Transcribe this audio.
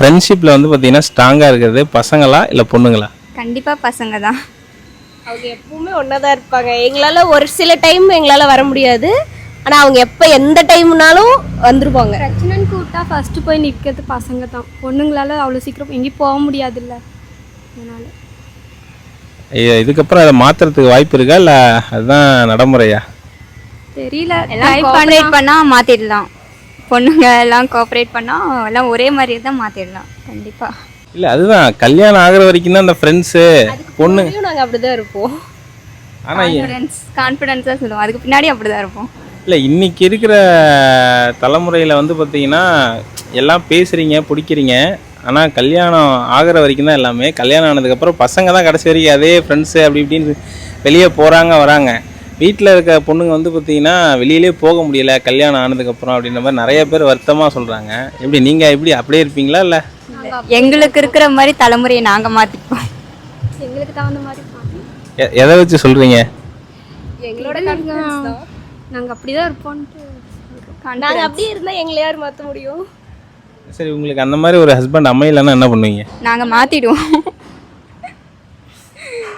ஃப்ரெண்ட்ஷிப்பில் வந்து பார்த்தீங்கன்னா ஸ்ட்ராங்காக இருக்கிறது பசங்களா இல்லை பொண்ணுங்களா? கண்டிப்பாக பசங்க தான். அவங்க எப்பவுமே ஒன்றா தான் இருப்பாங்க. எங்களால் ஒரு சில டைம் எங்களால் வர முடியாது, ஆனால் அவங்க எப்போ எந்த டைம்னாலும் வந்துருவாங்க. பிரச்சனைன்னு கூப்பிட்டா ஃபஸ்ட்டு போய் நிற்கிறது பசங்க தான். பொண்ணுங்களால் அவ்வளோ சீக்கிரம் எங்கேயும் போக முடியாதுல்ல, அதனால். இதுக்கப்புறம் அதை மாற்றுறதுக்கு வாய்ப்பு இருக்கா இல்லை அதுதான் நடைமுறையா? தெரியல, எல்லாம் கோஆப்ரேட் பண்ணால் மாற்றிடலாம். பொண்ணுங்க எல்லாம் கோஆப்ரேட் பண்ணால் எல்லாம் ஒரே மாதிரி தான் மாற்றிடலாம் கண்டிப்பாக. இல்லை அதுதான் கல்யாணம் ஆகிற வரைக்கும் தான் அந்த ஃப்ரெண்ட்ஸு பொண்ணு. நாங்கள் அப்படி தான் இருப்போம். ஆனால் கான்ஃபிடென்ஸாக சொல்லுவோம், அதுக்கு பின்னாடி அப்படி தான் இருப்போம். இல்லை இன்றைக்கி இருக்கிற தலைமுறையில் வந்து பார்த்தீங்கன்னா எல்லாம் பேசுகிறீங்க பிடிக்கிறீங்க, ஆனால் கல்யாணம் ஆகிற வரைக்கும் தான் எல்லாமே. கல்யாணம் ஆனதுக்கப்புறம் பசங்க தான் கடைசி வரைக்கும் அதே ஃப்ரெண்ட்ஸு அப்படி இப்படின்னு வெளியே போகிறாங்க வராங்க. வீட்டில் இருக்க பொண்ணுங்க வந்து பார்த்தீங்கன்னா வெளியிலே போக முடியல கல்யாணம் ஆனதுக்கப்புறம் அப்படின்ற மாதிரி நிறைய பேர் வருத்தமாக சொல்கிறாங்க. எப்படி நீங்கள் எப்படி அப்படியே இருப்பீங்களா இல்லை? எங்களுக்கு இருக்கிற மாதிரி தலைமுறையை நாங்கள் மாற்றிப்போம். எங்களுக்கு தகுந்த மாதிரி மாற்றி எதை வச்சு சொல்கிறீங்க? எங்களோட நாங்கள் அப்படி தான் இருப்போம்ட்டு. நாங்கள் அப்படியே இருந்தால் எங்களை யார் மாற்ற முடியும்? சரி, உங்களுக்கு அந்த மாதிரி ஒரு ஹஸ்பண்ட் அமையலைன்னா என்ன பண்ணுவீங்க? நாங்கள் மாற்றிடுவோம்.